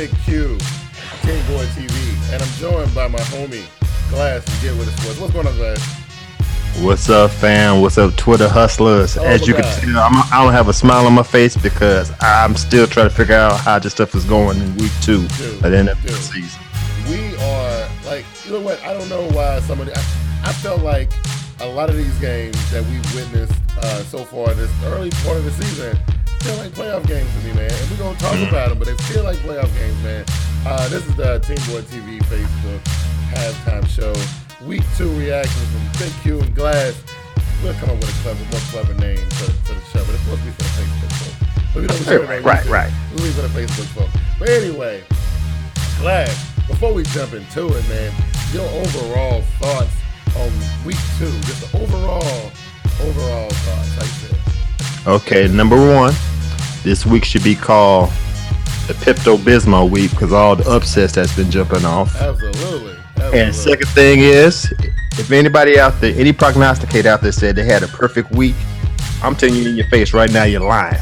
Big Q, TeamBoydTV, and I'm joined by my homie, Glass from Get With It Sports. What's going on, Glass? What's up, fam? What's up, Twitter hustlers? As you can tell, I don't have a smile on my face because I'm still trying to figure out how this stuff is going in week 2 at the end of the season. We are like, you know what? I don't know why I felt like a lot of these games that we witnessed so far this early part of the season feel like playoff games to me, man. And we're going to talk about them, but they feel like playoff games, man. This is the TeamBoydTV Facebook halftime show. Week 2 reactions from Big Q and Glass. We'll come up with a more clever name for the show, but it's supposed to be for the Facebook folks. But we don't right. We'll leave it for the Facebook folks. But anyway, Glass, before we jump into it, man, your overall thoughts on week 2, just the overall thoughts, like you said. Okay, number 1, this week should be called the Pepto-Bismol week because all the upsets that's been jumping off. Absolutely. And second thing is, if anybody out there, any prognosticator out there said they had a perfect week, I'm telling you in your face right now, you're lying.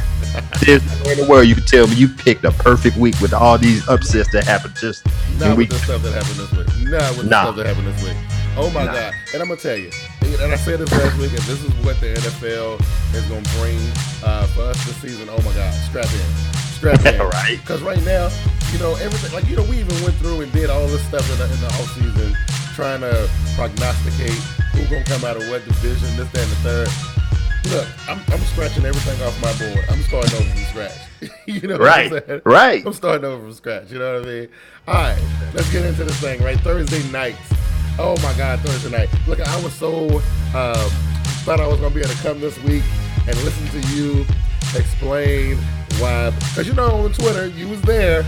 There's nowhere in the world you can tell me you picked a perfect week with all these upsets that happened just not with the stuff that happened this week. Not with the stuff that happened this week. Oh my God. And I'm going to tell you, and I said this last week, and this is what the NFL is going to bring for us this season. Oh my God. Strap in. Right. Because right now, you know, everything, like, you know, we even went through and did all this stuff in the offseason trying to prognosticate who's going to come out of what division, this, that, and the third. Look, I'm scratching everything off my board. I'm starting over from scratch. You know what I'm saying? Right. I'm starting over from scratch. You know what I mean? All right, let's get into this thing, right? Thursday nights. Oh, my God, Thursday night. Look, I was so thought I was going to be able to come this week and listen to you explain why. Because, you know, on Twitter, you was there.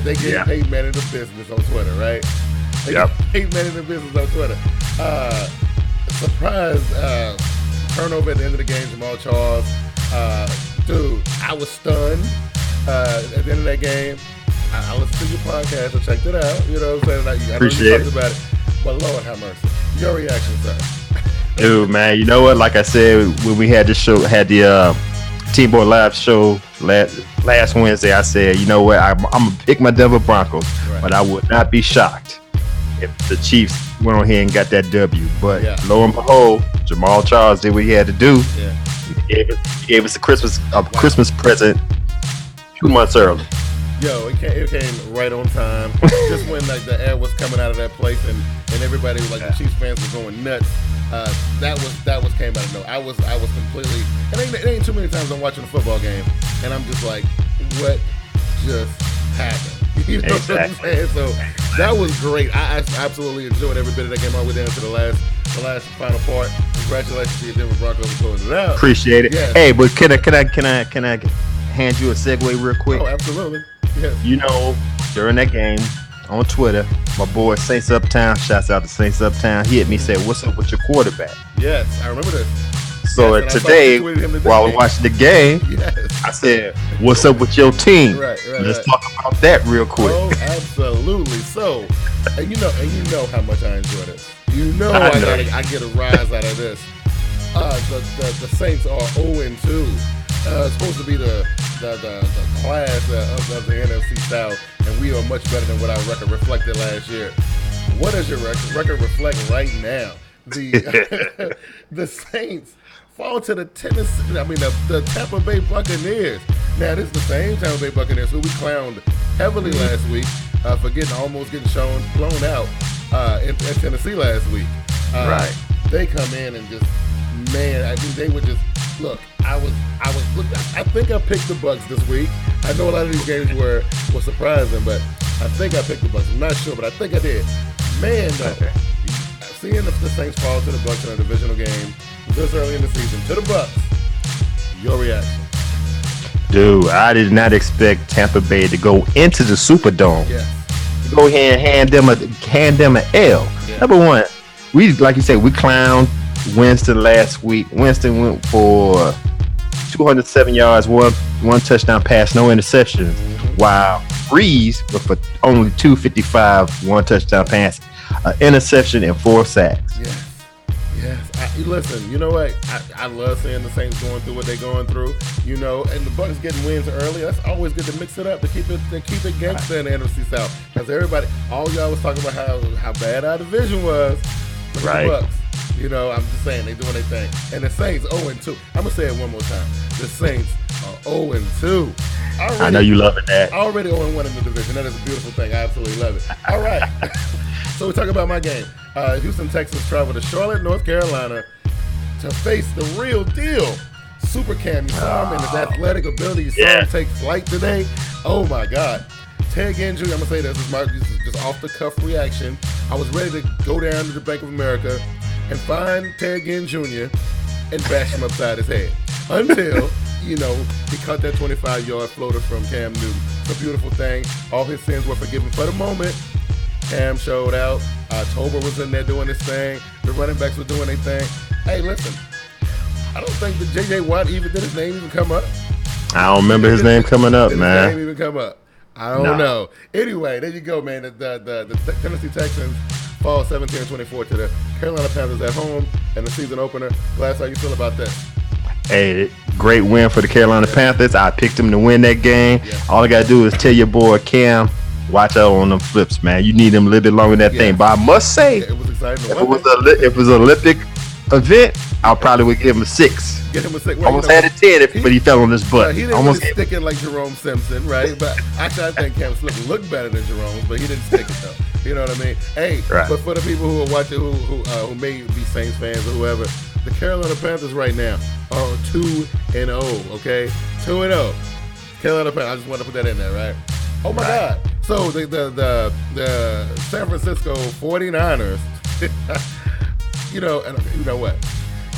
They get paid man in the business on Twitter, right? They get paid man in the business on Twitter. Surprise turnover at the end of the game, Jamal Charles. Dude, I was stunned at the end of that game. I listened to your podcast. I checked it out. You know what I'm saying? I Appreciate it. About it. But Lord have mercy. Your reaction, sir. Dude, man, you know what? Like I said, when we had this show, had the Team Boy Live show last Wednesday, I said, you know what? I'm going to pick my Denver Broncos, but I would not be shocked if the Chiefs went on here and got that W. But lo and behold, Jamal Charles did what he had to do. Yeah. He gave us a Christmas present 2 months early. Yo, it came right on time. Just when like the air was coming out of that place and everybody was like the Chiefs fans were going nuts. That was came out of nowhere. I was completely, and it ain't too many times I'm watching a football game and I'm just like, what just happened? You know what I'm saying? So that was great. I absolutely enjoyed every bit of that game all the way down to the last final part. Congratulations to your Denver Broncos for closing it out. Appreciate it. Yes. Hey, but can I hand you a segue real quick? Oh, absolutely. Yes. You know, during that game on Twitter, my boy Saints Uptown, shouts out to Saints Uptown, he hit me and said, "What's up with your quarterback?" Yes, I remember this. So today, while we're watching the game, I said, "What's up with your team?" Let's talk about that real quick. Oh, absolutely. So, and you know how much I enjoy this. You know I get a rise out of this. The Saints are 0-2. It's supposed to be the class of the NFC South, and we are much better than what our record reflected last year. What does your record reflect right now? The Saints fall to the Tampa Bay Buccaneers. Now, this is the same Tampa Bay Buccaneers who we clowned heavily last week for almost getting blown out in Tennessee last week. They come in and just, man, I mean, they were just, look, I think I picked the Bucs this week. I know a lot of these games were surprising, but I think I picked the Bucs. I'm not sure, but I think I did. Man, though, seeing the Saints fall to the Bucs in a divisional game this early in the season, to the Bucs, your reaction? Dude, I did not expect Tampa Bay to go into the Superdome. To go ahead and hand them an L. Number one, like you said, we clowned Winston last week. Winston went for 207 yards, one touchdown pass, no interceptions. While Breeze went for only 255, one touchdown pass, an interception, and 4 sacks. Yes, listen. You know what? I love seeing the Saints going through what they're going through. You know, and the Bucks getting wins early. That's always good to mix it up, to keep it gangsta in the NFC South. Because everybody, all y'all was talking about how bad our division was. With the Bucks. You know, I'm just saying they doing their thing. And the Saints 0-2. I'm gonna say it one more time. The Saints are 0-2. I know you loving that. Already 0-1 in the division. That is a beautiful thing. I absolutely love it. All right. So we talk about my game. Houston Texans travel to Charlotte, North Carolina to face the real deal. Super Cam, you saw him and his athletic ability. You saw him take flight today. Oh my God. Ted Ginn Jr., I'm gonna say this is just off the cuff reaction. I was ready to go down to the Bank of America and find Ted Ginn Jr. and bash him upside his head until, you know, he caught that 25-yard floater from Cam Newton. It's a beautiful thing. All his sins were forgiven for the moment. Cam showed out. Tober was in there doing his thing. The running backs were doing their thing. Hey, listen, I don't think that J.J. Watt did his name even come up. I don't remember his name coming up, man. His name even come up. I don't know. Anyway, there you go, man. The Tennessee Texans fall 17-24 to the Carolina Panthers at home in the season opener. Glass, how you feel about that? Hey, great win for the Carolina Panthers. I picked them to win that game. All I got to do is tell your boy Cam, watch out on them flips, man. You need them a little bit longer than that thing. But I must say, it was exciting. If it was an Olympic event, I probably would give him a 6. Get him a 6. Well, almost had a 10, but he fell on his butt. He didn't almost really stick it like Jerome Simpson, right? But actually, I think Cam Slick looked better than Jerome, but he didn't stick it though. You know what I mean? Hey, but for the people who are watching, who may be Saints fans or whoever, the Carolina Panthers right now are 2-0. Okay, 2-0. Carolina Panthers. I just want to put that in there, right? Oh my God! So the San Francisco 49ers, you know, and you know what?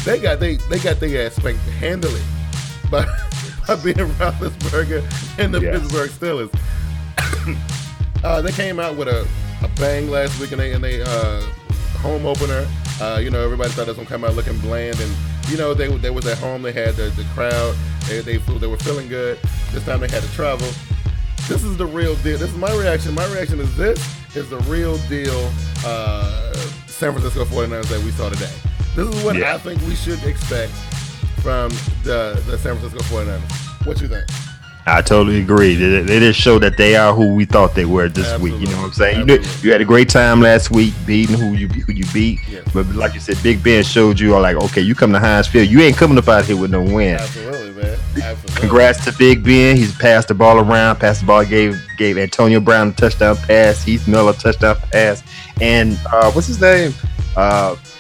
They got their ass spanked handily by being Roethlisberger and the Pittsburgh Steelers. They came out with a bang last week, and they home opener. You know, everybody thought it was gonna come out looking bland, and you know they was at home. They had the crowd. They were feeling good. This time they had to travel. This is the real deal. This is my reaction. My reaction is this is the real deal San Francisco 49ers that we saw today. This is what I think we should expect from the San Francisco 49ers. What you think? I totally agree. They just show that they are who we thought they were this week. You know what I'm saying? You had a great time last week beating who you beat. But like you said, Big Ben showed you all like, okay, you come to Heinz Field. You ain't coming up out here with no win. Absolutely, man. Absolutely. Congrats to Big Ben. He's passed the ball around. Passed the ball, gave Antonio Brown a touchdown pass. Heath Miller a touchdown pass. And what's his name?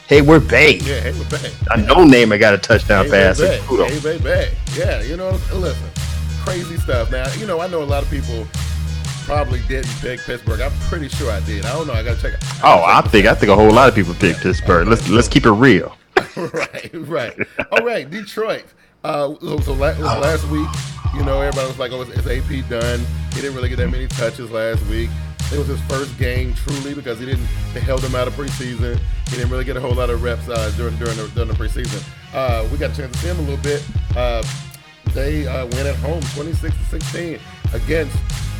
Hayward Bay. Yeah, Hayward Bay. A no-namer got a touchdown pass. Hayward Bay. Yeah, you know, listen. Crazy stuff. Now, you know, I know a lot of people probably didn't pick Pittsburgh. I'm pretty sure I did. I don't know. I gotta check it. I think a whole lot of people picked Pittsburgh. Let's keep it real. Right. All right, Detroit. So last week, you know, everybody was like, "Oh, is AP done?" He didn't really get that many touches last week. It was his first game, truly, because they held him out of preseason. He didn't really get a whole lot of reps during the preseason. We got a chance to see him a little bit. They win at home 26-16 against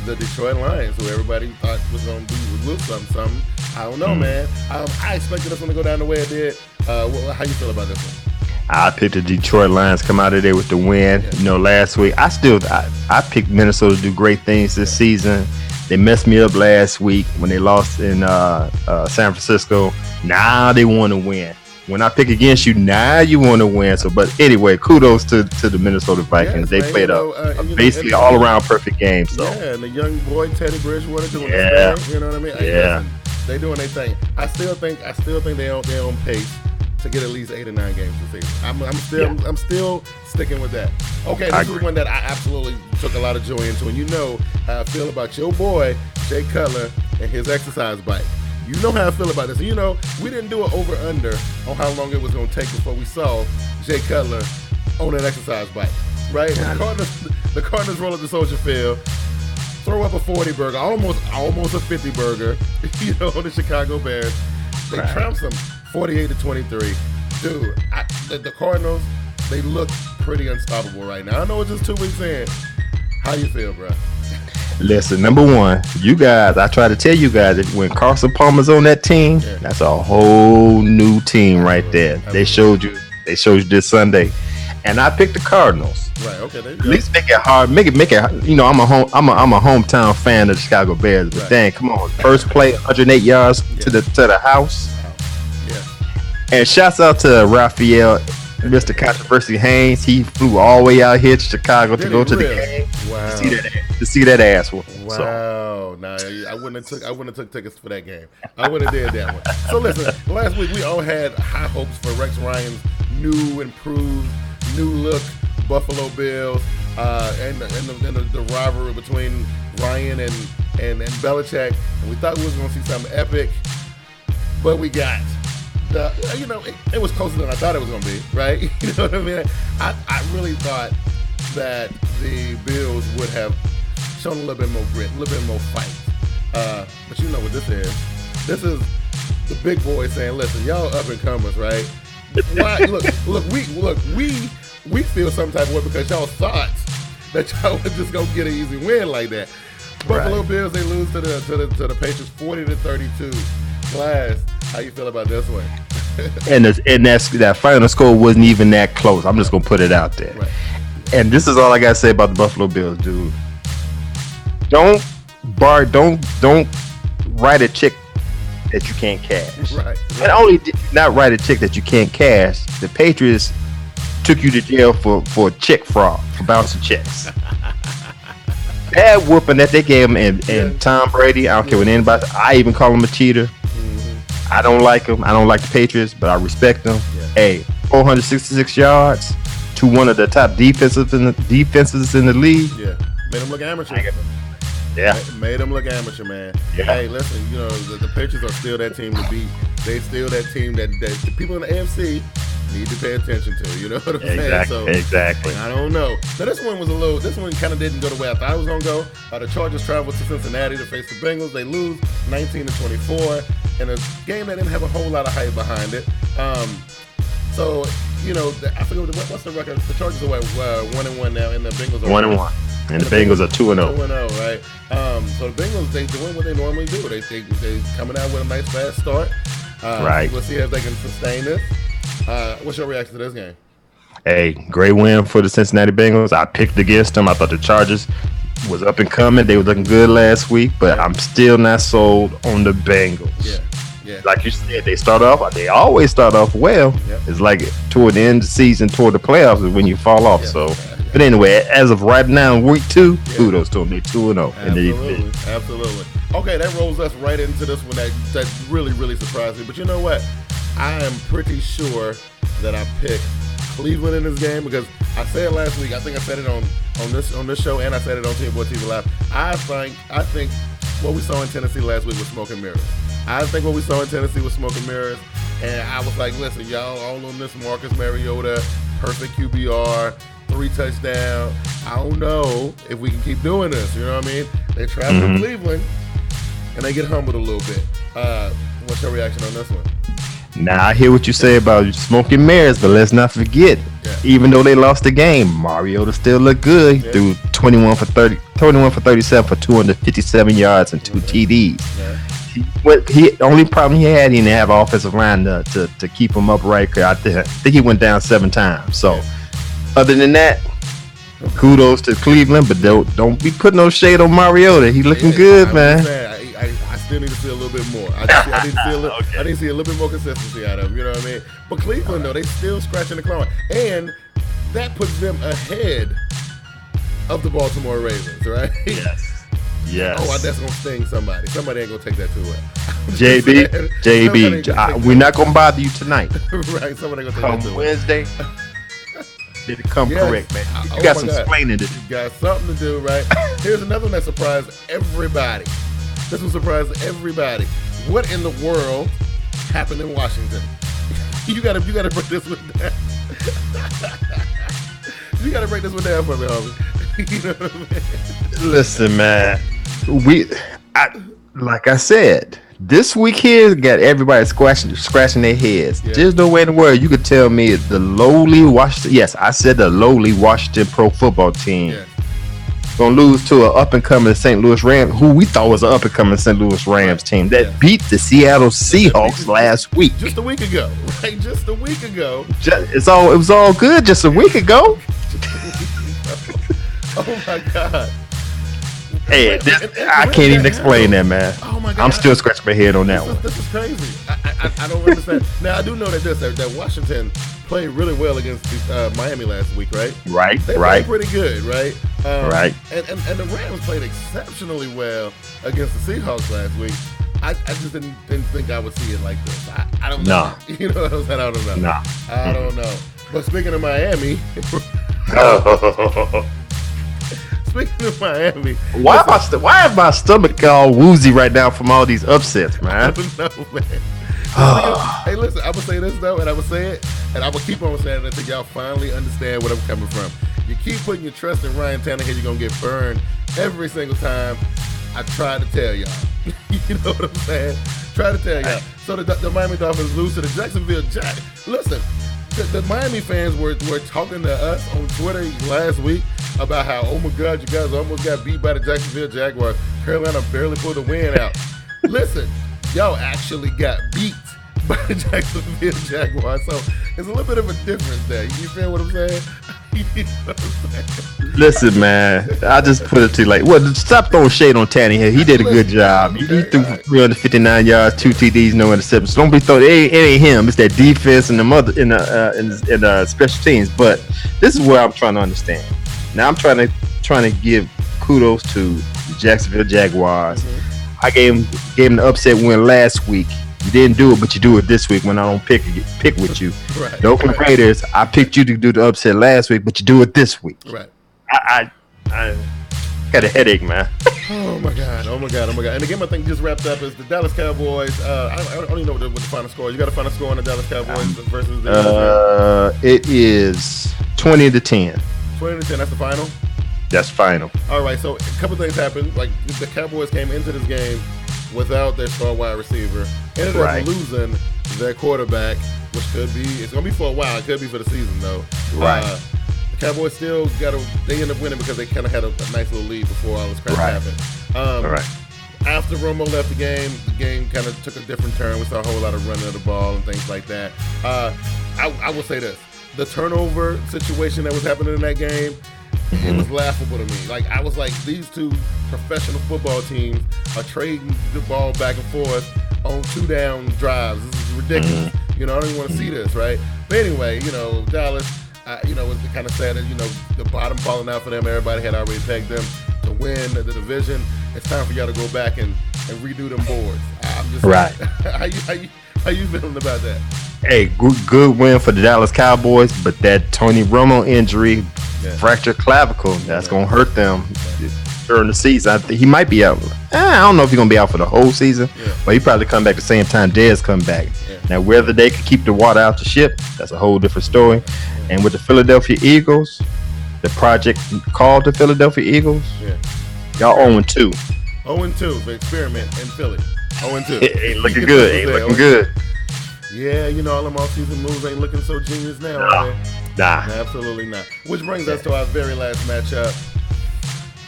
the Detroit Lions, who everybody thought was going to do something. I don't know, man. I expected this one to go down the way it did. How you feel about this one? I picked the Detroit Lions come out of there with the win. You know, last week I picked Minnesota to do great things this season. They messed me up last week when they lost in San Francisco. Now they want to win. When I pick against you, now you want to win. So, but anyway, kudos to the Minnesota Vikings. They played basically all around perfect game. So and the young boy Teddy Bridgewater doing his thing. You know what I mean? Yeah, they doing their thing. I still think they're on pace to get at least 8 or 9 games this season. I'm still sticking with that. Okay, this is one that I absolutely took a lot of joy into, and you know how I feel about your boy Jay Cutler and his exercise bike. You know how I feel about this. You know, we didn't do an over-under on how long it was going to take before we saw Jay Cutler on an exercise bike, right? The Cardinals roll up the Soldier Field, throw up a 40 burger, almost a 50 burger, you know, on the Chicago Bears. They trounced them 48-23. Dude, the Cardinals, they look pretty unstoppable right now. I know it's just 2 weeks in. How you feel, bro? Listen, number one, you guys, I try to tell you guys that when Carson Palmer's on that team, that's a whole new team right there. They showed you this Sunday. And I picked the Cardinals. Right, okay, there you At go. least make it hard. Make it I'm a hometown fan of the Chicago Bears, but dang, come on. First play, 108 yards to the house. Yeah. And shouts out to Raphael, Mr. Controversy Haynes. He flew all the way out here to Chicago to go to the game. Wow. To see that ass one. Wow. So. Nah, I wouldn't have took tickets for that game. I would have did that one. So listen, last week we all had high hopes for Rex Ryan's new, improved, new look Buffalo Bills, and the rivalry between Ryan and Belichick, and we thought we was going to see something epic, but we got it was closer than I thought it was going to be, right? You know what I mean? I really thought that the Bills would have shown a little bit more grit, a little bit more fight, but you know what this is? This is the big boys saying, "Listen, y'all up and comers, right? Why? We feel some type of way because y'all thought that y'all would just go get an easy win like that. Buffalo Bills, they lose to the Patriots 40-32. Glass, how you feel about this one? and that final score wasn't even that close. I'm just gonna put it out there. Right. And this is all I gotta say about the Buffalo Bills, dude. Don't write a check that you can't cash. Right. Not only did you not write a check that you can't cash, the Patriots took you to jail for check fraud, for bouncing checks. Bad whooping that they gave him and Tom Brady. I don't care what anybody. I even call him a cheater. Mm-hmm. I don't like him. I don't like the Patriots, but I respect them. Yeah. Hey, 466 yards to one of the top defenses in the league. Yeah, made him look amateur. Yeah, made him look amateur, man. Yeah. Hey, listen, the Patriots are still that team to beat. They still that team that the people in the AFC need to pay attention to. You know what I'm saying? So, exactly. I don't know. Now this one kind of didn't go the way I thought it was gonna go. The Chargers traveled to Cincinnati to face the Bengals. They lose 19-24 in a game that didn't have a whole lot of hype behind it. So I forget what's the record. The Chargers are 1-1 now, and the Bengals are 1-1. And the Bengals are 2-0. 2-0, right? So the Bengals, they doing what they normally do. They coming out with a nice fast start. Right. We'll see if they can sustain this. What's your reaction to this game? Hey, great win for the Cincinnati Bengals. I picked against them. I thought the Chargers was up and coming. They were looking good last week, but I'm still not sold on the Bengals. Yeah. Like you said, they always start off well. Yep. It's like toward the end of the season, toward the playoffs is when you fall off. Yeah. But anyway, as of right now, in week 2, kudos to them. They're 2-0. Absolutely. Okay, that rolls us right into this one that really, really surprised me. But you know what? I am pretty sure that I picked Cleveland in this game because I said last week. I think I said it on this show, and I said it on TeamBoydTV Live. I think what we saw in Tennessee last week was smoke and mirrors. I think what we saw in Tennessee was smoke and mirrors, and I was like, listen, y'all all on this Marcus Mariota, perfect QBR, 3 touchdowns. I don't know if we can keep doing this. You know what I mean? They travel to Cleveland, and they get humbled a little bit. What's your reaction on this one? Now, I hear what you say about smoke and mirrors, but let's not forget, even though they lost the game, Mariota still looked good. He threw 21 for 37 for 257 yards and 2 TDs. Yeah. Only problem he had, he didn't have offensive line to keep him upright. I think he went down 7 times. So, other than that, kudos to Cleveland, but don't be putting no shade on Mariota. He's looking good, man. I still need to see a little bit more. I need to see a little bit more consistency out of him. You know what I mean? But Cleveland, though, they still scratching the claw, and that puts them ahead of the Baltimore Ravens, right? Yes. Oh, that's gonna sting somebody. Somebody ain't gonna take that too well. JB, we're not gonna bother you tonight. Right? Somebody gonna take that too well. Wednesday. Did it come correct, man? You got some explaining to do. You got something to do, right? Here's another one that surprised everybody. This one surprised everybody. What in the world happened in Washington? You gotta break this one down. You gotta break this one down for me, homie. You know what I mean? Listen, man. Like I said, this week here got everybody scratching their heads. Yeah. There's no way in the world you could tell me the lowly Washington. Yes, I said the lowly Washington Pro Football Team gonna lose to an up and coming St. Louis Rams, who we thought was an up and coming St. Louis Rams team that beat the Seattle Seahawks last week. Just a week ago, right? Just a week ago. It was all good just a week ago. Oh my God. Hey, I can't even explain that, man. Oh my God. I'm still scratching my head on that one. This is crazy. I don't understand. Now I do know that Washington played really well against Miami last week, right? Right. They played pretty good, right? Right. And the Rams played exceptionally well against the Seahawks last week. I just didn't think I would see it like this. I don't know. No. You know what I'm saying? I don't know. No. I don't know. But speaking of Miami. Speaking of Miami, why is my stomach all woozy right now from all these upsets, man? I don't know, man. Hey, listen, I would say this though, and I would say it, and I will keep on saying it until y'all finally understand where I'm coming from. You keep putting your trust in Ryan Tannehill, you're gonna get burned every single time. I try to tell y'all. You know what I'm saying? Try to tell y'all. So the Miami Dolphins lose to the Jacksonville Jaguars. Listen. The Miami fans were talking to us on Twitter last week about how, oh my God, you guys almost got beat by the Jacksonville Jaguars. Carolina barely pulled the win out. Listen, y'all actually got beat by the Jacksonville Jaguars. So it's a little bit of a difference there. You feel what I'm saying? You know what I'm saying? Listen, man, I just put it to you like, well, stop throwing shade on Tannehill. He did a good job. He threw for 359 yards, 2 TDs, no interceptions. Don't be throwing. It ain't him. It's that defense and the special teams. But this is where I'm trying to understand. Now I'm trying to give kudos to the Jacksonville Jaguars. Mm-hmm. I gave him the upset win last week. You didn't do it, but you do it this week when I don't pick with you. Right. The Oakland Raiders, I picked you to do the upset last week, but you do it this week. Right. I got a headache, man. Oh my god! And the game I think just wrapped up is the Dallas Cowboys. I don't even know what the final score is. You got a final score on the Dallas Cowboys versus the it is 20-10. 20-10. That's the final. That's final. All right. So a couple things happened. Like the Cowboys came into this game without their star wide receiver. Ended up losing their quarterback, which it's going to be for a while. It could be for the season, though. Right. The Cowboys still they end up winning because they kind of had a nice little lead before all this crap happened. After Romo left the game kind of took a different turn. We saw a whole lot of running of the ball and things like that. I will say this. The turnover situation that was happening in that game, it was laughable to me. Like, I was like, these two professional football teams are trading the ball back and forth on 2-down drives. This is ridiculous. I don't even want to see this, right? But anyway, Dallas, it was kind of sad that, the bottom falling out for them. Everybody had already pegged them to win the division. It's time for y'all to go back and redo them boards. I'm just how you feeling about that? Hey, good win for the Dallas Cowboys, but that Tony Romo injury, fractured clavicle, that's going to hurt them during the season. I think he might be out. I don't know if he's going to be out for the whole season, but he probably come back the same time Dez come back. Now, whether they can keep the water out the ship, that's a whole different story. And with the Philadelphia Eagles, the project called the Philadelphia Eagles, y'all 0-2. 0-2, the experiment in Philly. 0-2. Ain't looking good. Ain't looking good. Yeah, all them off-season moves ain't looking so genius now, man. Nah. Absolutely not. Which brings us to our very last matchup.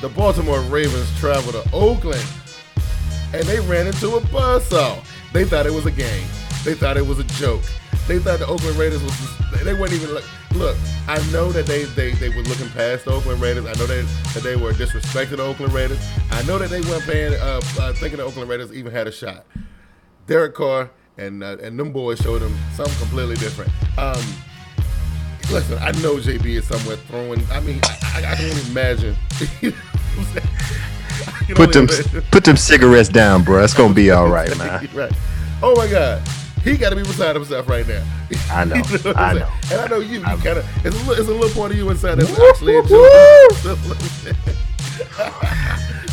The Baltimore Ravens travel to Oakland, and they ran into a buzzsaw. They thought it was a game. They thought it was a joke. They thought the Oakland Raiders they weren't even look. I know that they were looking past the Oakland Raiders. I know that they were disrespecting the Oakland Raiders. I know that they weren't thinking the Oakland Raiders even had a shot. Derek Carr and them boys showed them something completely different. Listen, I know JB is somewhere throwing. I mean, I can only imagine. Put them cigarettes down, bro. It's gonna be all right, man. Right. Oh my God, he got to be beside himself right now. I know. I know. And I know you kind of. It's a little part of you inside that's actually enjoying.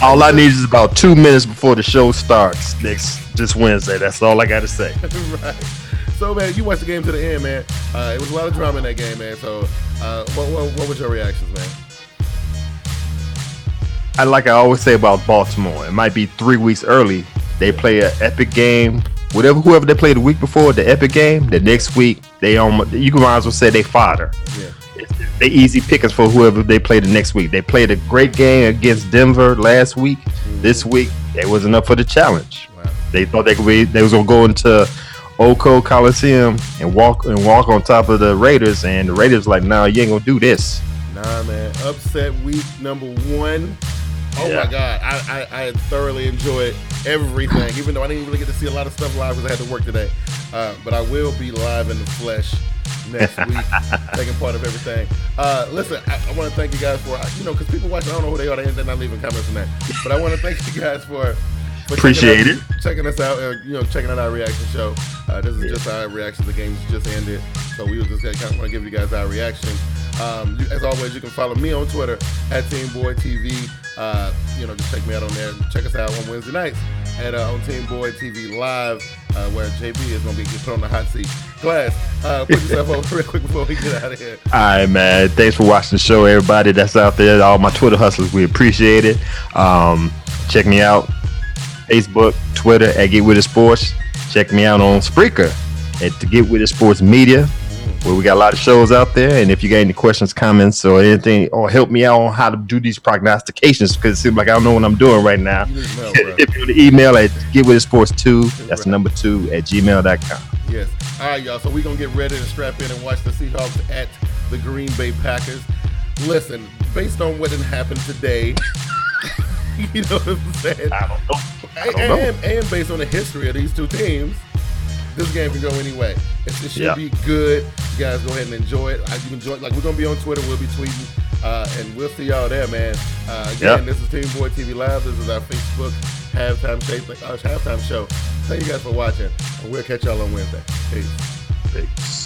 All I need is about 2 minutes before the show starts this Wednesday. That's all I got to say. Right. So, man, you watched the game to the end, man. It was a lot of drama in that game, man. So, what was your reactions, man? I always say about Baltimore, it might be 3 weeks early. They play an epic game. Whoever they played the week before, the epic game, the next week, you can might as well say they fodder. Yeah. they easy pickings for whoever they play the next week. They played a great game against Denver last week. This week, it wasn't up for the challenge. Wow. They thought they was gonna go into Oco Coliseum and walk on top of the Raiders, and the Raiders like, nah, you ain't gonna do this. Nah, man. Upset week number 1. Oh my God, I thoroughly enjoyed everything, even though I didn't really get to see a lot of stuff live because I had to work today. But I will be live in the flesh next week, taking part of everything. Listen, I want to thank you guys for, because people watching, I don't know who they are, they're not leaving comments on that. But I want to thank you guys for Appreciate it. Checking us out, checking out our reaction show. This is just our reaction. The game's just ended, so we were just kind of want to give you guys our reaction. As always, you can follow me on Twitter at TeamBoydTV. Just check me out on there. Check us out on Wednesday nights on TeamBoydTV Live, where JB is going to be put on the hot seat. Glass, put yourself over real quick before we get out of here. All right, man. Thanks for watching the show, everybody that's out there. All my Twitter hustlers, we appreciate it. Check me out. Facebook, Twitter at Get With It Sports. Check me out on Spreaker at the Get With It Sports Media, where we got a lot of shows out there. And if you got any questions, comments, or anything, or help me out on how to do these prognostications, because it seems like I don't know what I'm doing right now. If you want to email at getwithitsports2, that's the number 2 at gmail.com. Yes. All right, y'all. So we're going to get ready to strap in and watch the Seahawks at the Green Bay Packers. Listen, based on what happened today, you know what I'm saying? I don't know. And based on the history of these two teams, this game can go anyway. It should be good. You guys go ahead and enjoy it. Like, we're gonna be on Twitter. We'll be tweeting, and we'll see y'all there, man. Again, this is TeamBoydTV Live. This is our Facebook halftime show. Thank you guys for watching, and we'll catch y'all on Wednesday. Peace.